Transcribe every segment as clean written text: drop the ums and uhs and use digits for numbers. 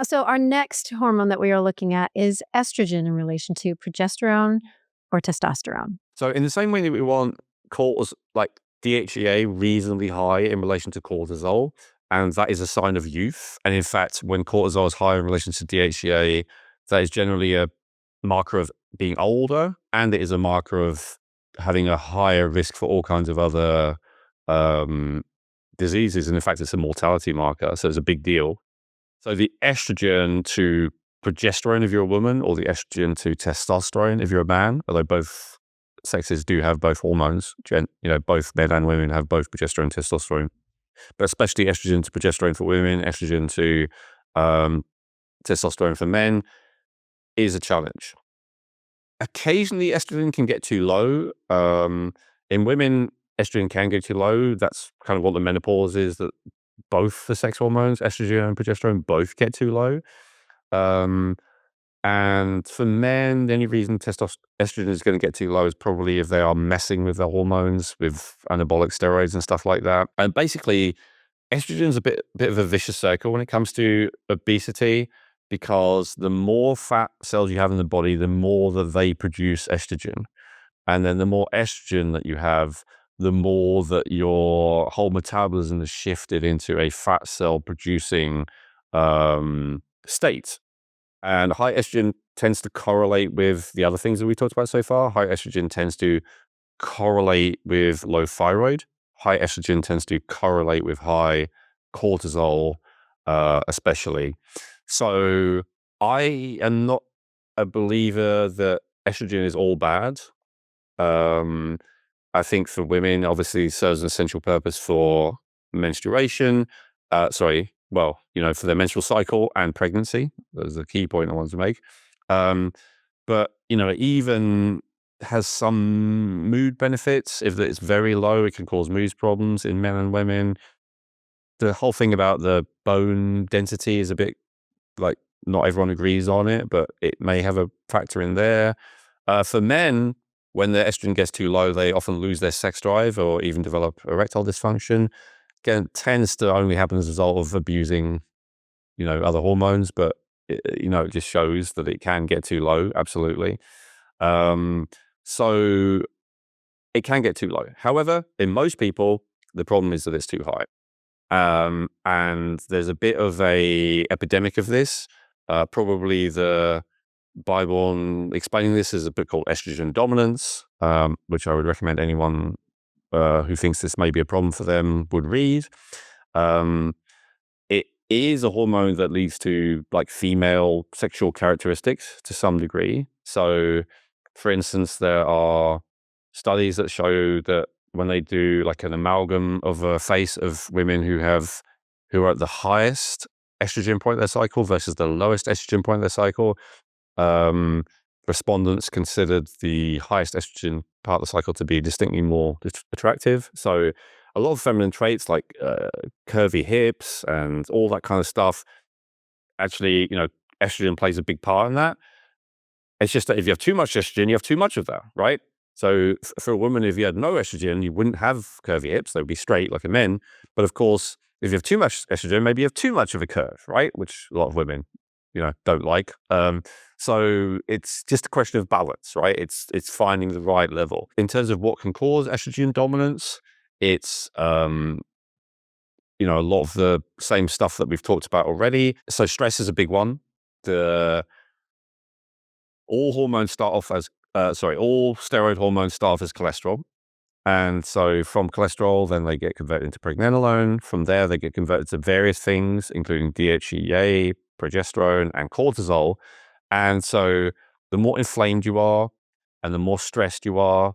So our next hormone that we are looking at is estrogen in relation to progesterone or testosterone. So in the same way that we want like DHEA reasonably high in relation to cortisol, and that is a sign of youth. And in fact, when cortisol is high in relation to DHEA, that is generally a marker of being older, and it is a marker of having a higher risk for all kinds of other diseases. And in fact, it's a mortality marker, so it's a big deal. So the estrogen to progesterone if you're a woman, or the estrogen to testosterone if you're a man, although both sexes do have both hormones, both men and women have both progesterone and testosterone, but especially estrogen to progesterone for women, estrogen to testosterone for men is a challenge. Occasionally, estrogen can get too low. In women, estrogen can get too low. That's kind of what the menopause is, that both the sex hormones, estrogen and progesterone, both get too low. And for men, the only reason estrogen is going to get too low is probably if they are messing with their hormones, with anabolic steroids and stuff like that. And basically, estrogen is a bit of a vicious circle when it comes to obesity, because the more fat cells you have in the body, the more that they produce estrogen. And then the more estrogen that you have, the more that your whole metabolism is shifted into a fat cell producing state. And high estrogen tends to correlate with the other things that we talked about so far. High estrogen tends to correlate with low thyroid. High estrogen tends to correlate with high cortisol, especially. So I am not a believer that estrogen is all bad. I think for women, obviously, it serves an essential purpose for menstruation. For their menstrual cycle and pregnancy. That's the key point I wanted to make. But it even has some mood benefits. If it's very low, it can cause mood problems in men and women. The whole thing about the bone density is a bit like, not everyone agrees on it, but it may have a factor in there. For men, when their estrogen gets too low, they often lose their sex drive or even develop erectile dysfunction. Again, it tends to only happen as a result of abusing, other hormones, but it just shows that it can get too low. Absolutely. So it can get too low. However, in most people, the problem is that it's too high. And there's a bit of a epidemic of this. Probably the Bible on explaining this is a book called Estrogen Dominance, which I would recommend anyone who thinks this may be a problem for them would read. It is a hormone that leads to like female sexual characteristics to some degree. So, for instance, there are studies that show that when they do like an amalgam of a face of women who are at the highest estrogen point of their cycle versus the lowest estrogen point of their cycle, respondents considered the highest estrogen part of the cycle to be distinctly more attractive. So a lot of feminine traits like curvy hips and all that kind of stuff, actually, estrogen plays a big part in that. It's just that if you have too much estrogen, you have too much of that, right? So for a woman, if you had no estrogen, you wouldn't have curvy hips. They would be straight like a men. But of course, if you have too much estrogen, maybe you have too much of a curve, right? Which a lot of women, don't like. So it's just a question of balance, right? It's finding the right level. In terms of what can cause estrogen dominance, it's a lot of the same stuff that we've talked about already. So stress is a big one. All steroid hormones start off as cholesterol. And so from cholesterol, then they get converted into pregnenolone. From there, they get converted to various things, including DHEA, progesterone, and cortisol. And so the more inflamed you are and the more stressed you are,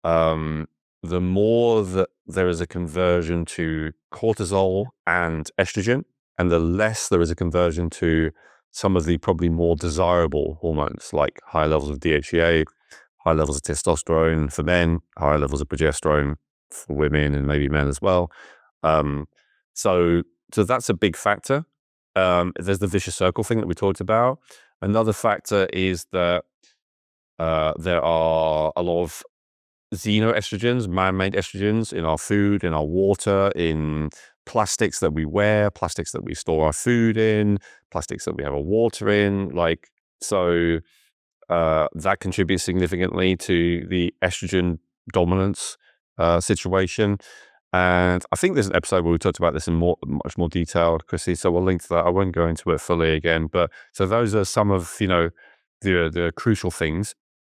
the more that there is a conversion to cortisol and estrogen, and the less there is a conversion to some of the probably more desirable hormones, like high levels of DHEA, high levels of testosterone for men, high levels of progesterone for women and maybe men as well. So that's a big factor. There's the vicious circle thing that we talked about. Another factor is that there are a lot of xenoestrogens, man-made estrogens in our food, in our water, in plastics that we wear, plastics that we store our food in, plastics that we have our water in. That contributes significantly to the estrogen dominance situation. And I think there's an episode where we talked about this in much more detail, Chrissy. So we'll link to that. I won't go into it fully again, but so those are some of the crucial things.